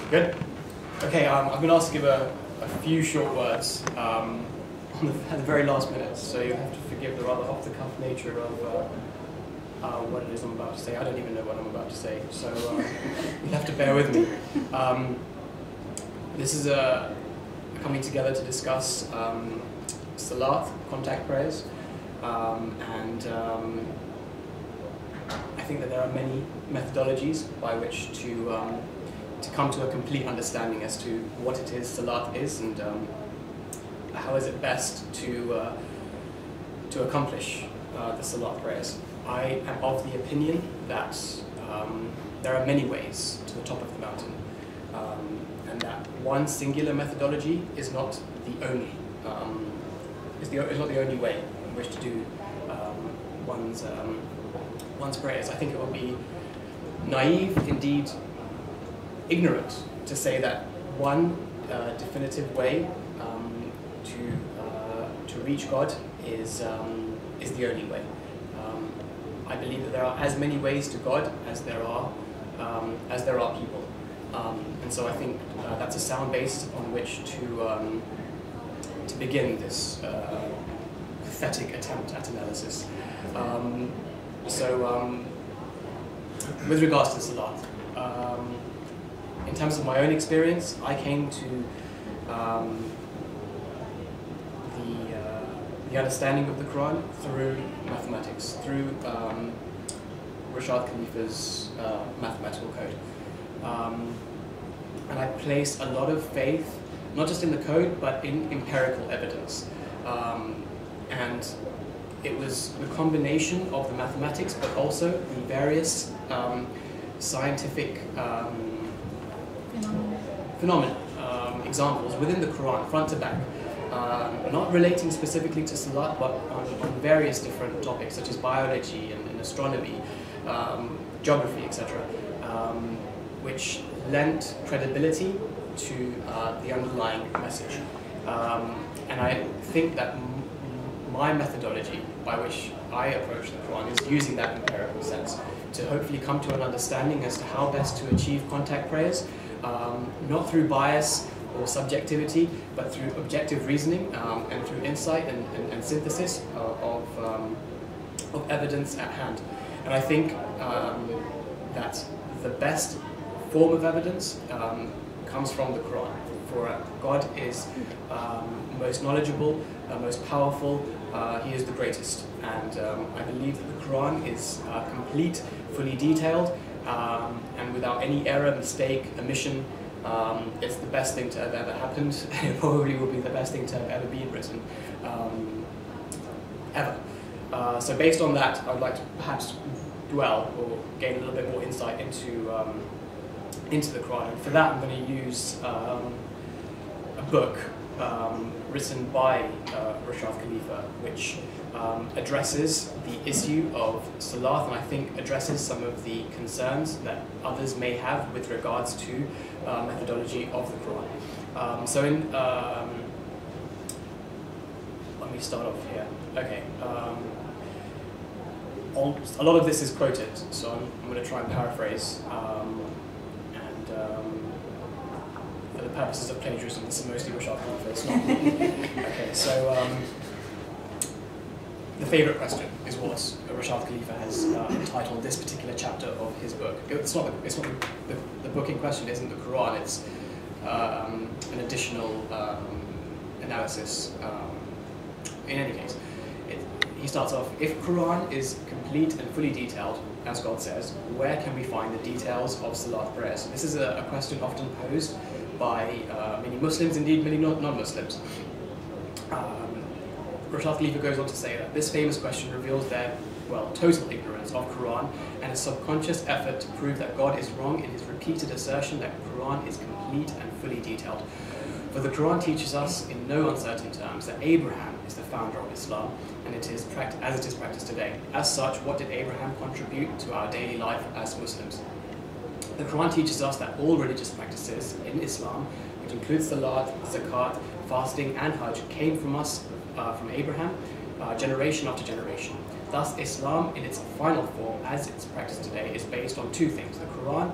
Good? Okay, I've been asked to give a few short words at the very last minute, so you have to forgive the rather off-the-cuff nature of what it is I'm about to say. I don't even know what I'm about to say, so you'll have to bear with me. This is a coming together to discuss Salat, contact prayers, and I think that there are many methodologies by which to come to a complete understanding as to what it is Salat is and how is it best to accomplish the Salat prayers. I am of the opinion that there are many ways to the top of the mountain, and that one singular methodology is not the only is not the only way in which to do one's prayers. I think it would be naive, indeed ignorant, to say that one definitive way to reach God is the only way. I believe that there are as many ways to God as there are people, and so I think that's a sound base on which to begin this pathetic attempt at analysis. With regards to Salat, in terms of my own experience, I came to the understanding of the Quran through mathematics, through Rashad Khalifa's mathematical code. And I placed a lot of faith, not just in the code, but in empirical evidence. And it was the combination of the mathematics, but also the various scientific phenomena, examples within the Quran, front to back, not relating specifically to Salat, but on various different topics such as biology and astronomy, geography, etc., which lent credibility to the underlying message. And I think that my methodology by which I approach the Quran is using that empirical sense to hopefully come to an understanding as to how best to achieve contact prayers, not through bias or subjectivity, but through objective reasoning and through insight and synthesis of evidence at hand. And I think that the best form of evidence comes from the Quran. For God is most knowledgeable, most powerful, He is the greatest. And I believe that the Quran is complete, fully detailed, and without any error, mistake, omission. It's the best thing to have ever happened, and it probably will be the best thing to have ever been written, ever. So based on that, I would like to perhaps dwell or gain a little bit more insight into the Quran. And for that, I'm going to use a book written by Rashad Khalifa, which addresses the issue of Salat, and I think addresses some of the concerns that others may have with regards to methodology of the Quran. Let me start off here. Okay. A lot of this is quoted, so I'm going to try and paraphrase. For the purposes of plagiarism, this is mostly Rashad Khalifa. It's not. Okay, so the favourite question is what Rashad Khalifa has entitled this particular chapter of his book. It's not the book in question isn't the Quran. It's an additional analysis. In any case, he starts off: if Quran is complete and fully detailed, as God says, where can we find the details of Salat prayers? This is a question often posed by many Muslims, indeed many non-Muslims. Rashad Khalifa goes on to say that this famous question reveals their, total ignorance of Quran and a subconscious effort to prove that God is wrong in his repeated assertion that Quran is complete and fully detailed. For the Quran teaches us in no uncertain terms that Abraham is the founder of Islam, and it is as it is practiced today. As such, what did Abraham contribute to our daily life as Muslims? The Quran teaches us that all religious practices in Islam, which includes Salat, Zakat, fasting and Hajj, came from us, from Abraham, generation after generation. Thus, Islam, in its final form, as it's practiced today, is based on two things. The Quran,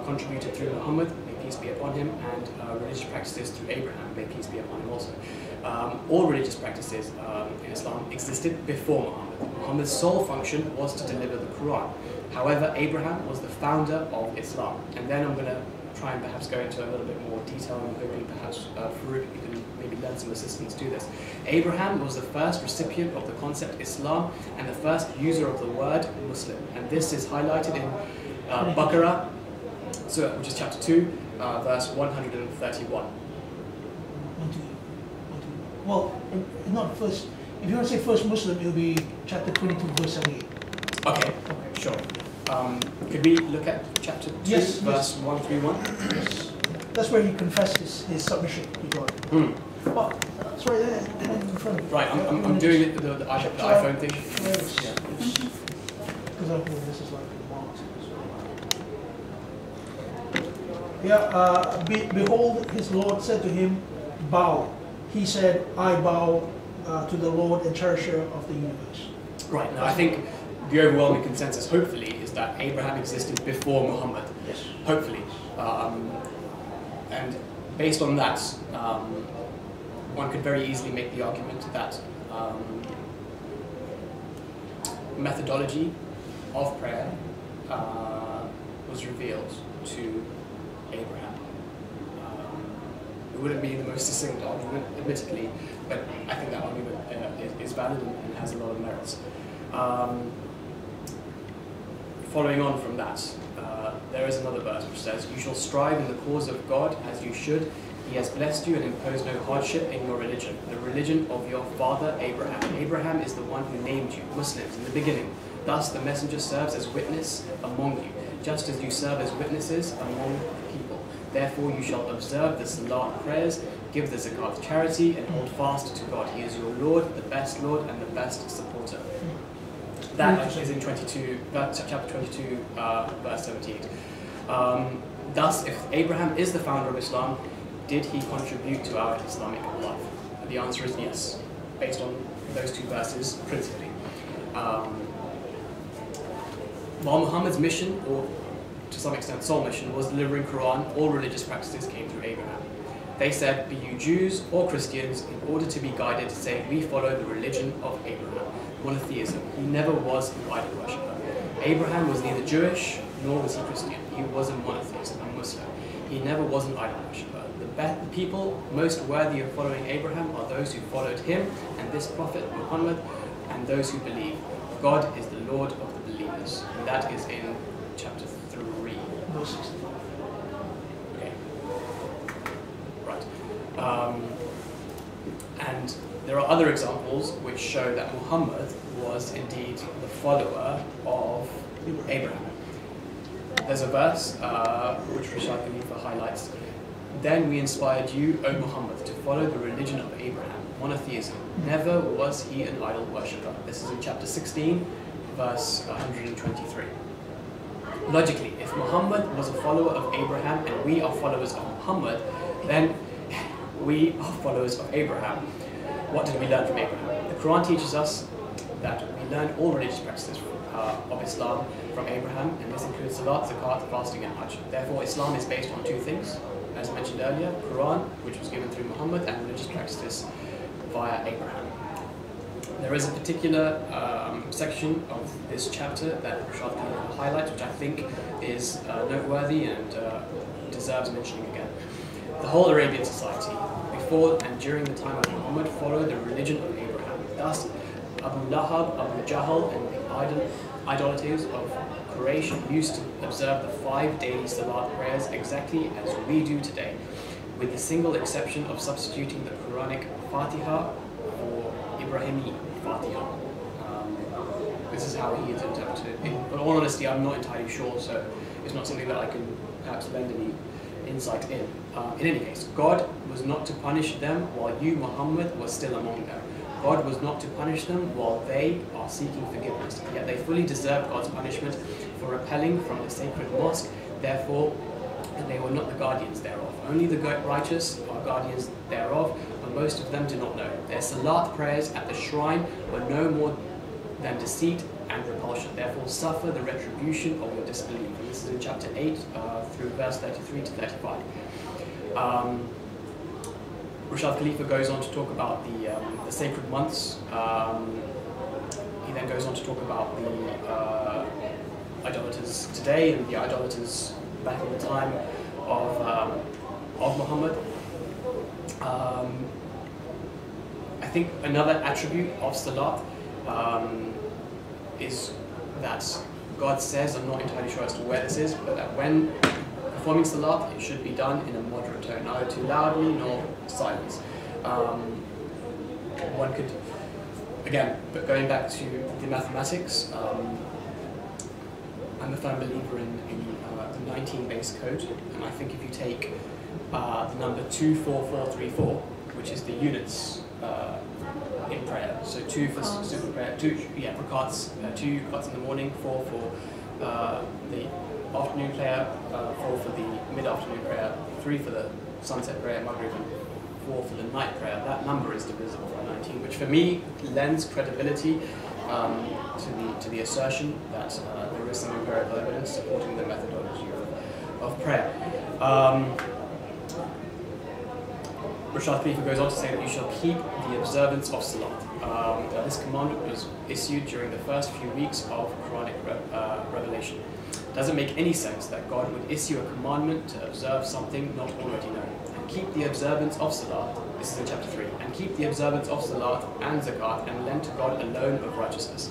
contributed through Muhammad, may peace be upon him, and religious practices through Abraham, may peace be upon him also. All religious practices in Islam existed before Muhammad. Muhammad's sole function was to deliver the Quran. However, Abraham was the founder of Islam. And then I'm going to try and perhaps go into a little bit more detail, and hoping perhaps Farouk, you can maybe lend some assistance to this. Abraham was the first recipient of the concept Islam and the first user of the word Muslim. And this is highlighted in Baqarah, which is chapter 2, verse 131. Well, not first. If you want to say first Muslim, it'll be chapter 22, verse 78. Okay, sure. Could we look at chapter 2, yes, verse 131? Yes. That's where he confessed his submission to God. Well, that's right there. In front. Right, I'm doing the iPhone thing. Yeah. Because this is like marked. Yeah, behold, his Lord said to him, bow. He said, I bow to the Lord and cherisher of the universe. Right, now I think the overwhelming consensus, hopefully, is that Abraham existed before Muhammad. Yes. Hopefully. And based on that, one could very easily make the argument that methodology of prayer was revealed to Abraham. It wouldn't be the most succinct argument, admittedly, but I think that argument is valid and has a lot of merits. Following on from that, there is another verse which says, you shall strive in the cause of God as you should. He has blessed you and imposed no hardship in your religion, the religion of your father Abraham. Abraham is the one who named you Muslims in the beginning. Thus the messenger serves as witness among you, just as you serve as witnesses among people. Therefore you shall observe the Salat prayers, give the zakat charity, and hold fast to God. He is your Lord, the best Lord, and the best supporter. That is in chapter 22, verse 78. Thus, if Abraham is the founder of Islam, did he contribute to our Islamic life? The answer is yes, based on those two verses principally. While Muhammad's mission, or to some extent sole mission, was delivering Quran, all religious practices came through Abraham. They said, be you Jews or Christians, in order to be guided, say, we follow the religion of Abraham. Monotheism. He never was an idol worshipper. Abraham was neither Jewish nor was he Christian. He was a monotheist, a Muslim. He never was an idol worshipper. The people most worthy of following Abraham are those who followed him and this prophet Muhammad, and those who believe. God is the Lord of the believers. And that is in chapter 3. Verse 65. Okay. Right. And there are other examples which show that Muhammad was indeed the follower of Abraham. There's a verse which Rashad Khalifa highlights. Then we inspired you, O Muhammad, to follow the religion of Abraham, monotheism. Never was he an idol worshipper. This is in chapter 16, verse 123. Logically, if Muhammad was a follower of Abraham and we are followers of Muhammad, then we are followers of Abraham. What did we learn from Abraham? The Quran teaches us that we learn all religious practices of Islam from Abraham, and this includes Salat, Zakat, fasting, and Hajj. Therefore, Islam is based on two things, as mentioned earlier, Quran, which was given through Muhammad, and religious practices via Abraham. There is a particular section of this chapter that Rashad Khalifa highlights, which I think is noteworthy and deserves mentioning again. The whole Arabian society, before and during the time of Muhammad, followed the religion of Abraham. Thus, Abu Lahab, Abu Jahl, and the idolaters of Quraysh used to observe the 5 daily Salat prayers exactly as we do today, with the single exception of substituting the Quranic Fatiha for Ibrahimi Fatiha. This is how he is interpreted. In all honesty, I'm not entirely sure, so it's not something that I can perhaps lend any insight in. In any case, God was not to punish them while you, Muhammad, were still among them. God was not to punish them while they are seeking forgiveness, yet they fully deserve God's punishment for repelling from the sacred mosque. Therefore, they were not the guardians thereof. Only the righteous are guardians thereof, but most of them do not know. Their Salat prayers at the shrine were no more than deceit and repulsion. Therefore, suffer the retribution of your disbelief. And this is in chapter 8 through verse 33 to 35. Rashad Khalifa goes on to talk about the sacred months. He then goes on to talk about the idolaters today and the idolaters back in the time of Muhammad. I think another attribute of Salat is that God says, I'm not entirely sure as to where this is, but that when performing Salat, it should be done in a moderate tone, neither too loudly nor silence. One could, again, but going back to the mathematics, I'm a firm believer in the 19 base code, and I think if you take the number 24434, which is the units in prayer, so 2 for super prayer, 2 rakats, 2 rakats in the morning, 4 for the afternoon prayer, 4 for the mid-afternoon prayer, 3 for the sunset prayer, Maghrib, and 4 for the night prayer. That number is divisible by 19, which for me lends credibility to the assertion that there is some empirical evidence supporting the methodology of prayer. Rashad Khalifa goes on to say that you shall keep the observance of Salat. This commandment was issued during the first few weeks of Quranic revelation. It doesn't make any sense that God would issue a commandment to observe something not already known. And keep the observance of Salat, this is in chapter 3, and keep the observance of Salat and Zakat and lend to God alone of righteousness.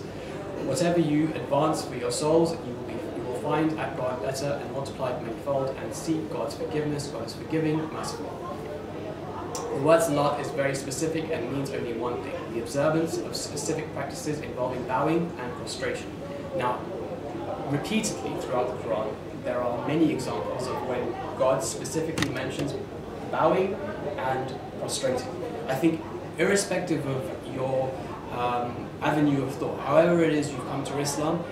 Whatever you advance for your souls, you will find at God better and multiplied manifold, and seek God's forgiveness. God is forgiving, merciful. The word Salat is very specific and means only one thing: the observance of specific practices involving bowing and prostration. Now, repeatedly throughout the Quran, there are many examples of when God specifically mentions bowing and prostrating. I think irrespective of your avenue of thought, however it is you've come to Islam,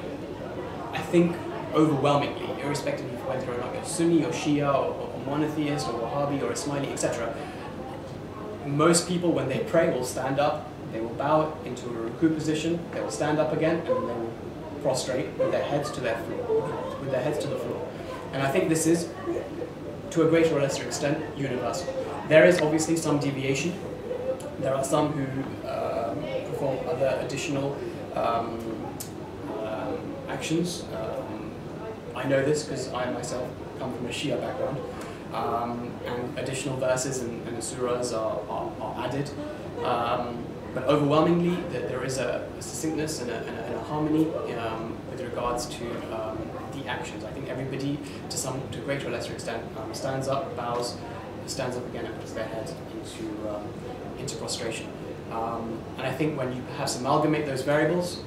I think overwhelmingly, irrespective of whether or not you're Sunni or Shia or monotheist or Wahhabi or Ismaili, etc., most people, when they pray, will stand up, they will bow into a ruku position, they will stand up again, and then they will prostrate with their heads to the floor. And I think this is, to a greater or lesser extent, universal. There is obviously some deviation. There are some who perform other additional actions. I know this because I myself come from a Shia background. And additional verses and surahs are added. But overwhelmingly, there is a succinctness and a harmony with regards to the actions. I think everybody, to a greater or lesser extent, stands up, bows, stands up again, and puts their head into prostration. And I think when you perhaps amalgamate those variables,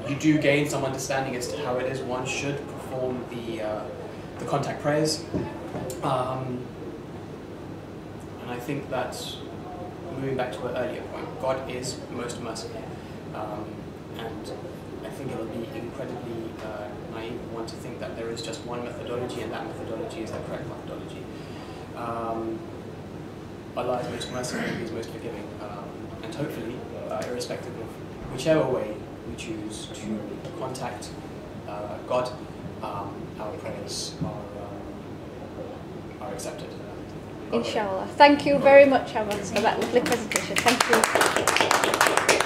you do gain some understanding as to how it is one should perform the contact prayers. And I think that, moving back to an earlier point, God is most merciful. And I think it would be incredibly naive of one to think that there is just one methodology and that methodology is the correct methodology. Allah is most merciful, He is most forgiving. And hopefully, irrespective of whichever way we choose to contact God, our prayers are accepted. Inshallah. Thank you very much, Ahmad, for that lovely presentation. Thank you.